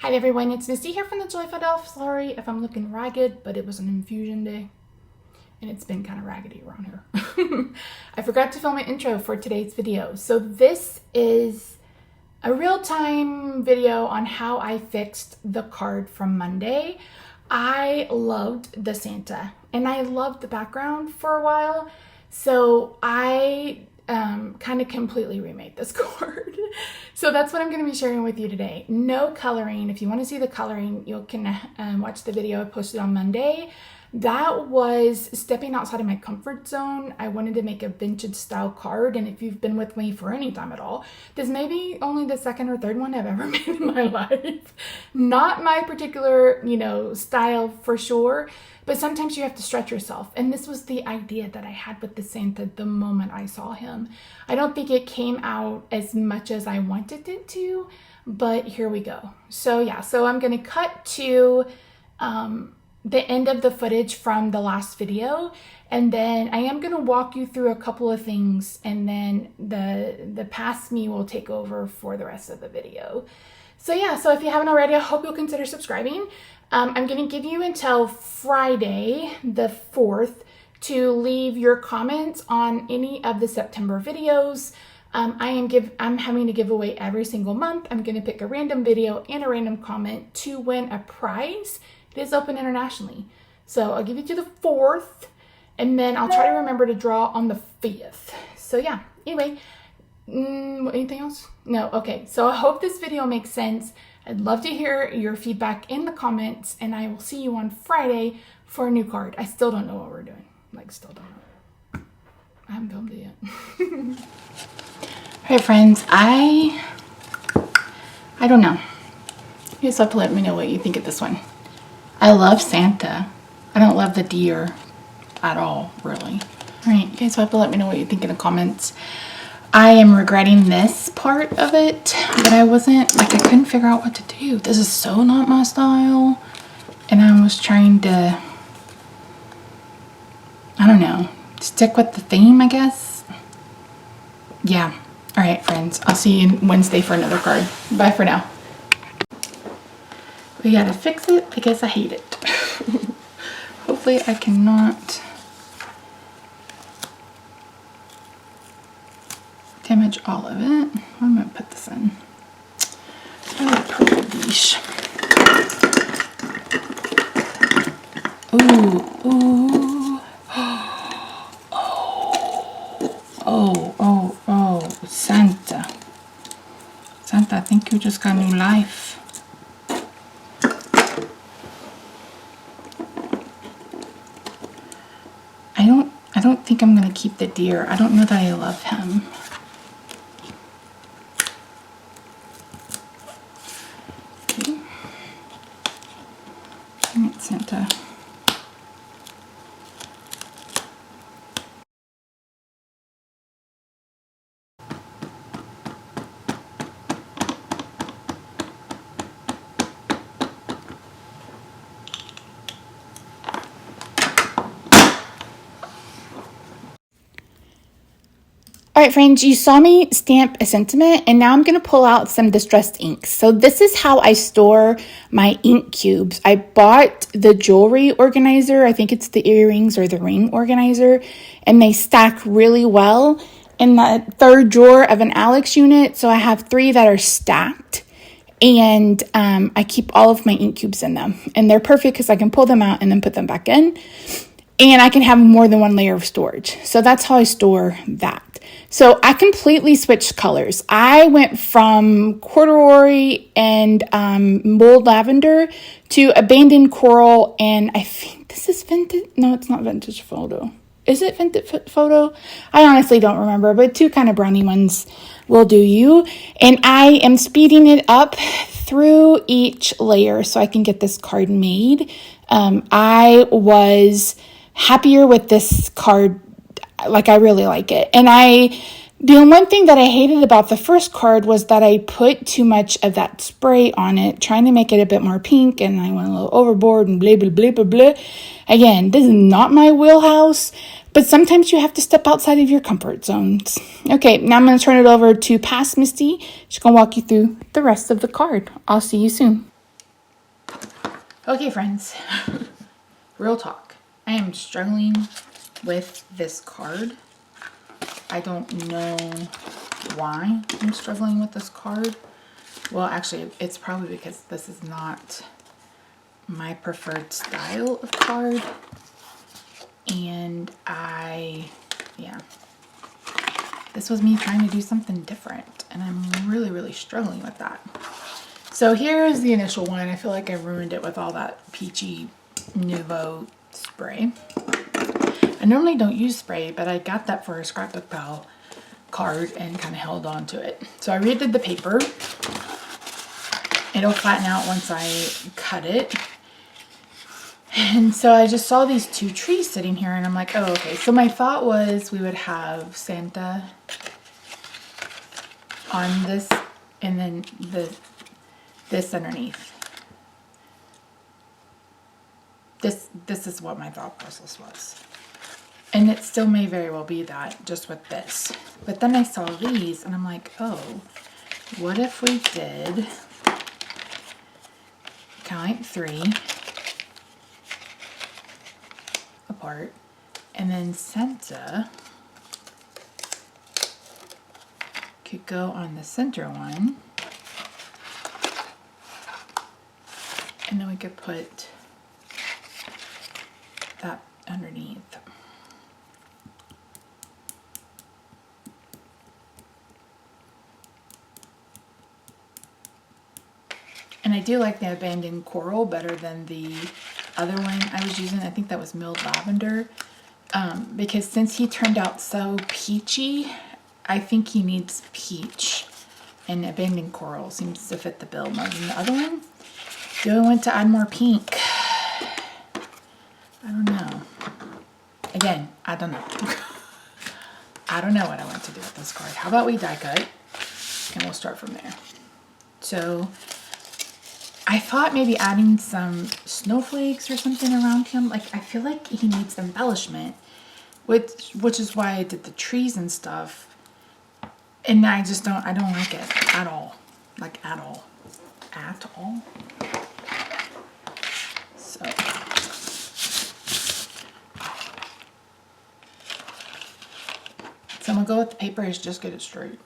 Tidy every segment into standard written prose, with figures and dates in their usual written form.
Hi everyone, it's Misty here from TheJollyFatElf. Sorry if I'm looking ragged, but it was an infusion day and it's been kind of raggedy around here. I forgot to film an intro for today's video. So this is a real-time video on how I fixed the card from Monday. I loved the Santa and I loved the background for a while. So I kind of completely remade this card. So that's what I'm going to be sharing with you today. No coloring. If you want to see the coloring, you can watch the video I posted on Monday. That was stepping outside of my comfort zone. I wanted to make a vintage style card, and if you've been with me for any time at all, this may be only the second or third one I've ever made in my life. Not my particular, style for sure, but sometimes you have to stretch yourself. And this was the idea that I had with the Santa the moment I saw him. I don't think it came out as much as I wanted it to, but here we go. So yeah, so I'm going to cut to the end of the footage from the last video, and then I am going to walk you through a couple of things, and then the past me will take over for the rest of the video. So yeah, so if you haven't already, I hope you'll consider subscribing. I'm going to give you until Friday the 4th to leave your comments on any of the September videos. I'm having to give away every single month. I'm going to pick a random video and a random comment to win a prize. It is open internationally. So I'll give you to the 4th, and then I'll try to remember to draw on the 5th. So yeah, anyway, anything else? No, okay. So I hope this video makes sense. I'd love to hear your feedback in the comments, and I will see you on Friday for a new card. I still don't know what we're doing. Still don't know. I haven't filmed it yet. All right, friends, I don't know. You just have to let me know what you think of this one. I love Santa. I don't love the deer at all, really. All right, you guys have to let me know what you think in the comments. I am regretting this part of it, but I couldn't figure out what to do. This is so not my style. And I was trying to, I don't know, stick with the theme, I guess. Yeah. All right, friends. I'll see you Wednesday for another card. Bye for now. We gotta fix it because I hate it. Hopefully I cannot damage all of it. I'm gonna put this in. Oh, purple beige. Ooh, ooh. Oh, Santa. Santa, I think you just got new life. I don't think I'm gonna keep the deer. I don't know that I love him. Okay. Dang it, Santa. All right, friends, you saw me stamp a sentiment, and now I'm going to pull out some distressed inks. So this is how I store my ink cubes. I bought the jewelry organizer. I think it's the earrings or the ring organizer, and they stack really well in the third drawer of an Alex unit. So I have 3 that are stacked, and I keep all of my ink cubes in them. And they're perfect because I can pull them out and then put them back in. And I can have more than one layer of storage. So that's how I store that. So I completely switched colors. I went from corduroy and mold lavender to abandoned coral, and I think this is vintage. No, it's not vintage photo. Is it vintage photo? I honestly don't remember, but 2 kind of brownie ones will do you. And I am speeding it up through each layer so I can get this card made. I was happier with this card. I really like it. And the one thing that I hated about the first card was that I put too much of that spray on it, trying to make it a bit more pink, and I went a little overboard and blah, blah, blah, blah, blah. Again, this is not my wheelhouse, but sometimes you have to step outside of your comfort zones. Okay, now I'm going to turn it over to Past Misty. She's going to walk you through the rest of the card. I'll see you soon. Okay, friends, real talk. I am struggling with this card. I don't know why I'm struggling with this card. Well, actually, it's probably because this is not my preferred style of card. And yeah, this was me trying to do something different. And I'm really, really struggling with that. So here is the initial one. I feel like I ruined it with all that peachy Nouveau spray. I normally don't use spray, but I got that for a Scrapbook Pal card and kind of held on to it. So I redid the paper. It'll flatten out once I cut it. And so I just saw these two trees sitting here and I'm like, oh, okay. So my thought was we would have Santa on this and then this underneath. This is what my thought process was. And it still may very well be that, just with this. But then I saw these and I'm like, oh, what if we did kind of like 3 apart, and then Santa could go on the center one, and then we could put that underneath. And I do like the abandoned coral better than the other one I was using. I think that was milled lavender. Because since he turned out so peachy, I think he needs peach. And abandoned coral seems to fit the bill more than the other one. Do I want to add more pink? I don't know. Again, I don't know. I don't know what I want to do with this card. How about we die cut? And we'll start from there. So I thought maybe adding some snowflakes or something around him. Like, I feel like he needs embellishment, which is why I did the trees and stuff. And I don't like it at all. Like, at all. At all. So I'm gonna go with the paper is just get it straight.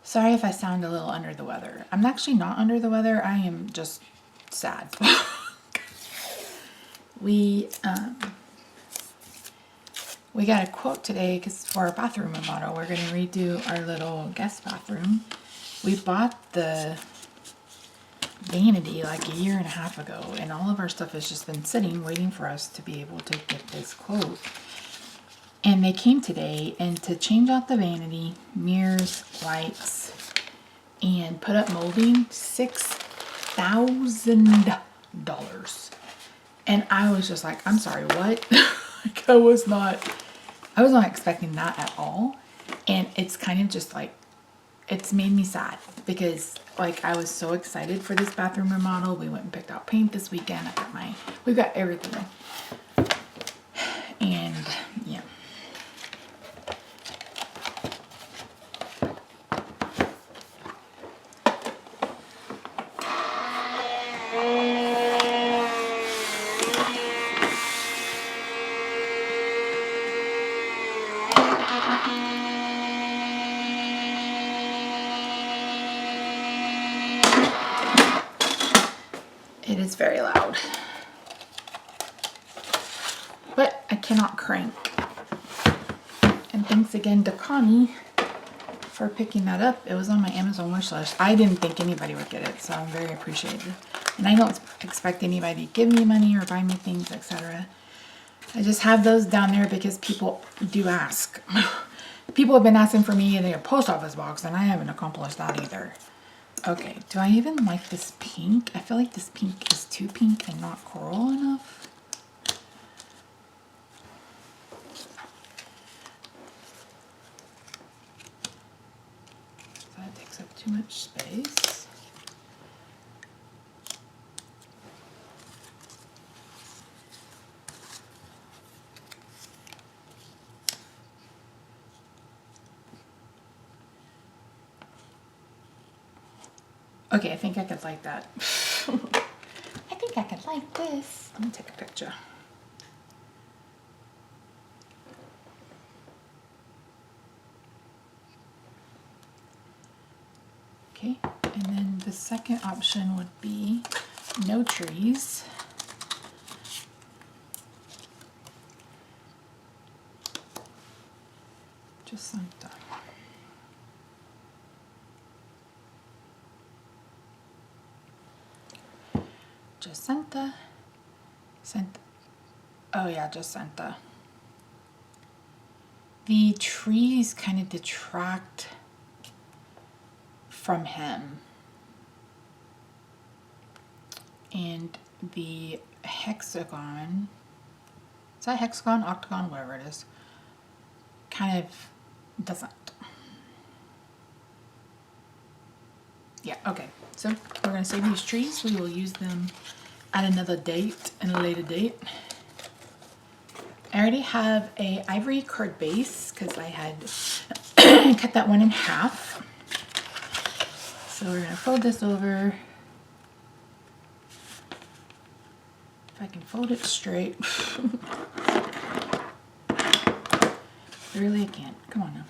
Sorry if I sound a little under the weather. I'm actually not under the weather. I am just sad. We got a quote today because for our bathroom remodel, we're going to redo our little guest bathroom. We bought the vanity like a year and a half ago, and all of our stuff has just been sitting waiting for us to be able to get this quote. And they came today, and to change out the vanity, mirrors, lights, and put up molding, $6,000. And I was just like, I'm sorry, what? Like, I was not expecting that at all. And it's kind of just like, it's made me sad because like I was so excited for this bathroom remodel. We went and picked out paint this weekend. We've got everything. And yeah. It is very loud, but I cannot crank. And thanks again to Connie for picking that up. It was on my Amazon wish list. I didn't think anybody would get it, so I'm very appreciative. And I don't expect anybody to give me money or buy me things, etc. I just have those down there because people do ask. People have been asking for me in a post office box, and I haven't accomplished that either. Okay, do I even like this pink? I feel like this pink is too pink and not coral enough. That takes up too much space. Okay, I think I could like that. I think I could like this. I'm gonna take a picture. Okay, and then the second option would be no trees. Just like that. Jacinta. Santa. Oh yeah, Jacinta. The trees kind of detract from him. And the hexagon, is that hexagon, octagon, whatever it is, kind of doesn't. Yeah, okay. So we're going to save these trees. We will use them at another date, and a later date. I already have a ivory card base because I had cut that one in half. So we're going to fold this over. If I can fold it straight. Really, I can't. Come on now.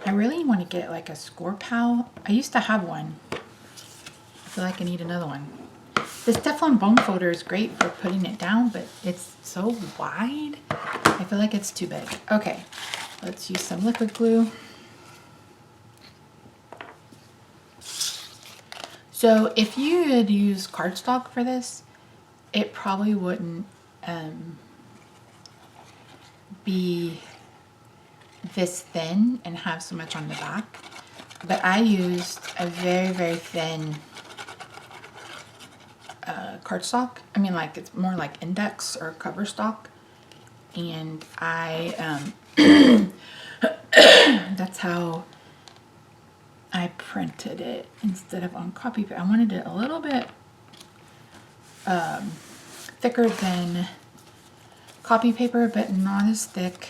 I really want to get like a score pal. I used to have one. I feel like I need another one. This Teflon bone folder is great for putting it down, but it's so wide. I feel like it's too big. Okay, let's use some liquid glue. So if you had used cardstock for this, it probably wouldn't be this thin and have so much on the back. But I used a very, very thin cardstock. I mean, like, it's more like index or cover stock. And I, that's how I printed it instead of on copy paper. I wanted it a little bit thicker than copy paper, but not as thick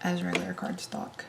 as regular cardstock.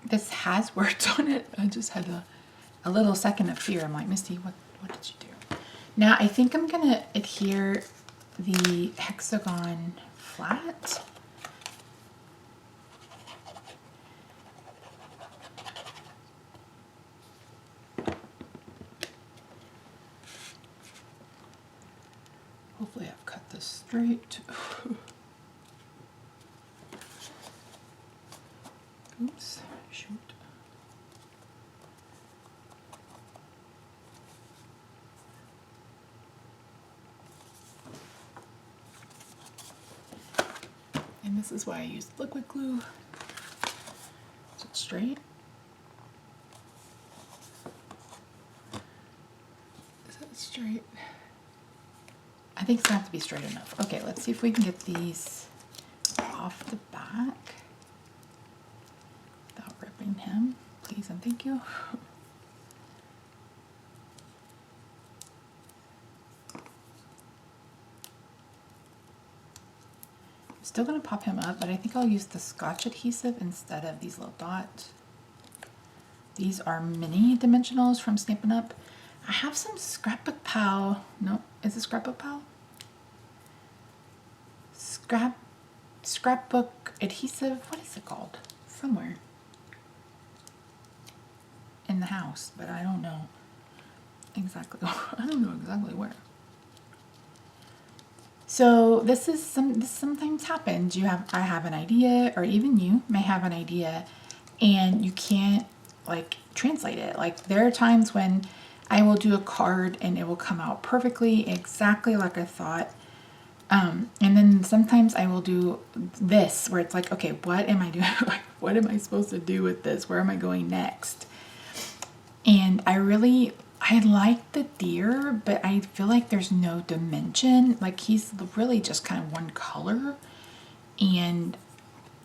This has words on it. I just had a little second of fear. I'm like, Misty, what did you do? Now I think I'm gonna adhere the hexagon flat. Hopefully I've cut this straight. Oops, shoot. And this is why I used liquid glue. Is it straight? Is it straight? I think it's gonna have to be straight enough. Okay, let's see if we can get these off the back without ripping him. Please and thank you. Still gonna pop him up, but I think I'll use the Scotch adhesive instead of these little dots. These are mini dimensionals from Stampin' Up. I have some Scrapbook Pal. No, is it Scrapbook Pal? Scrapbook adhesive. What is it called? Somewhere in the house, but I don't know exactly. I don't know exactly where. So this sometimes happens. I have an idea, or even you may have an idea, and you can't like translate it. Like there are times when I will do a card and it will come out perfectly, exactly like I thought, And then sometimes I will do this where it's like, okay, what am I doing? Like, what am I supposed to do with this? Where am I going next? And I like the deer, but I feel like there's no dimension. Like, he's really just kind of one color. And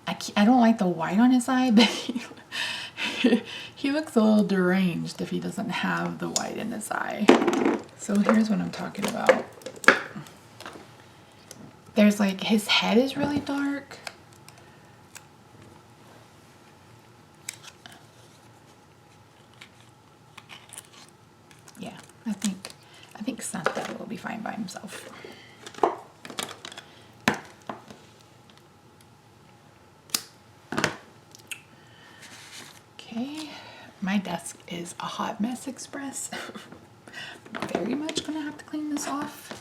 I don't like the white on his eye, but he looks a little deranged if he doesn't have the white in his eye. So here's what I'm talking about. There's like, his head is really dark. Yeah, I think Santa will be fine by himself. Okay, my desk is a hot mess express. Very much gonna have to clean this off.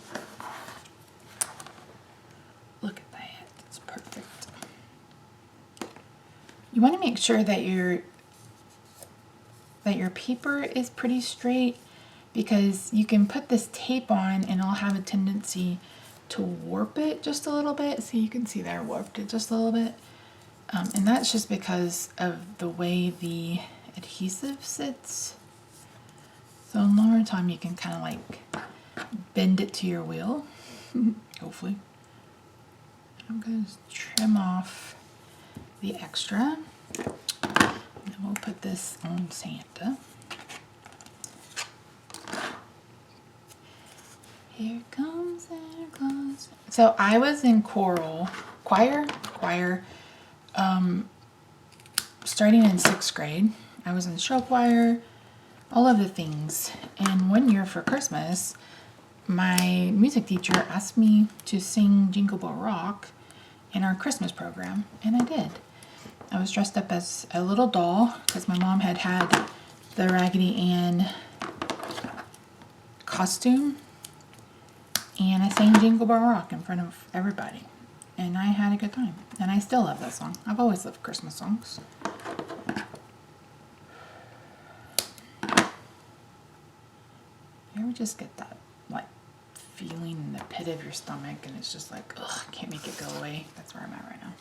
Look at that, it's perfect. You want to make sure that your paper is pretty straight, because you can put this tape on and it'll have a tendency to warp it just a little bit. See, you can see there, I warped it just a little bit. And that's just because of the way the adhesive sits. So in longer time you can kind of like bend it to your will, hopefully. I'm going to trim off the extra. And then we'll put this on Santa. Here comes Santa Claus. So I was in choir, starting in 6th grade. I was in show choir, all of the things. And one year for Christmas, my music teacher asked me to sing Jingle Bell Rock in our Christmas program, and I did. I was dressed up as a little doll because my mom had the Raggedy Ann costume, and I sang Jingle Bell Rock in front of everybody, and I had a good time. And I still love that song. I've always loved Christmas songs. You ever just get that like feeling in the pit of your stomach and it's just like, ugh, can't make it go away? That's where I'm at right now.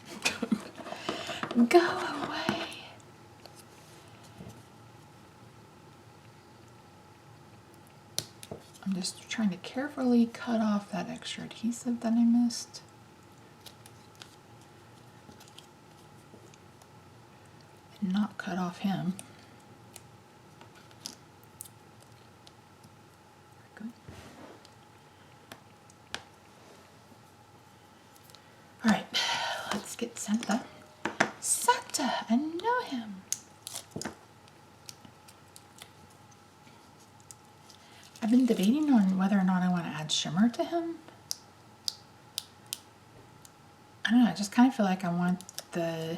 Go away. I'm just trying to carefully cut off that extra adhesive that I missed. And not cut off him. Good. All right, let's get Santa. Santa, I know him. I've been debating on whether or not I want to add shimmer to him. I don't know, I just kind of feel like I want the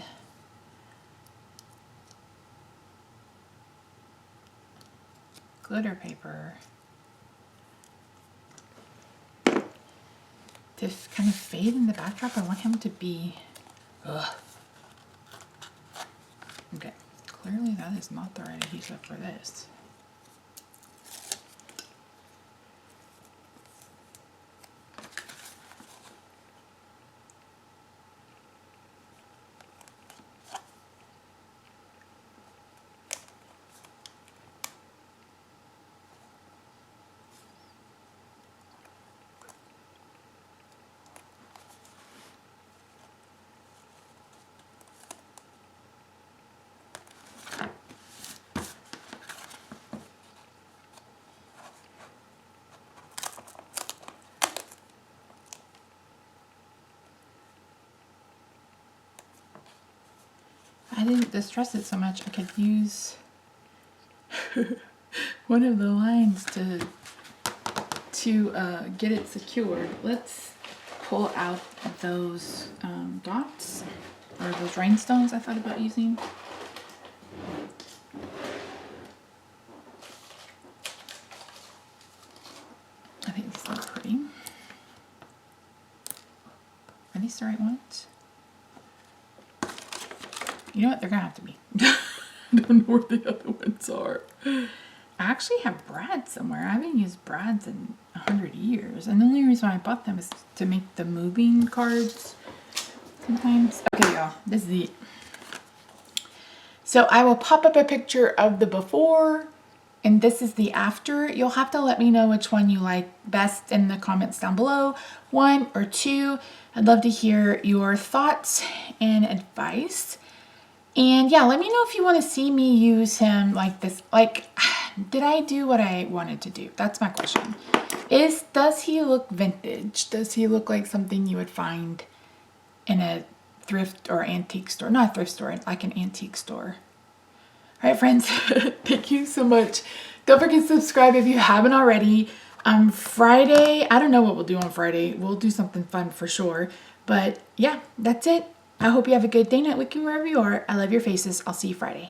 glitter paper to kind of fade in the backdrop. I want him to be, ugh. Okay, clearly that is not the right adhesive for this. I didn't distress it so much. I could use one of the lines to get it secured. Let's pull out those dots, or those rhinestones I thought about using. I think these look pretty. Are these the right ones? You know what? They're gonna have to be. I don't know where the other ones are. I actually have brads somewhere. I haven't used brads in 100 years. And the only reason I bought them is to make the moving cards sometimes. Okay, y'all, this is it. So I will pop up a picture of the before, and this is the after. You'll have to let me know which one you like best in the comments down below, 1 or 2. I'd love to hear your thoughts and advice. And yeah, let me know if you want to see me use him like this. Like, did I do what I wanted to do? That's my question. Does he look vintage? Does he look like something you would find in a thrift or antique store? Not a thrift store, like an antique store. All right, friends, thank you so much. Don't forget to subscribe if you haven't already. Friday, I don't know what we'll do on Friday. We'll do something fun for sure. But yeah, that's it. I hope you have a good day, night, weekend, wherever you are. I love your faces. I'll see you Friday.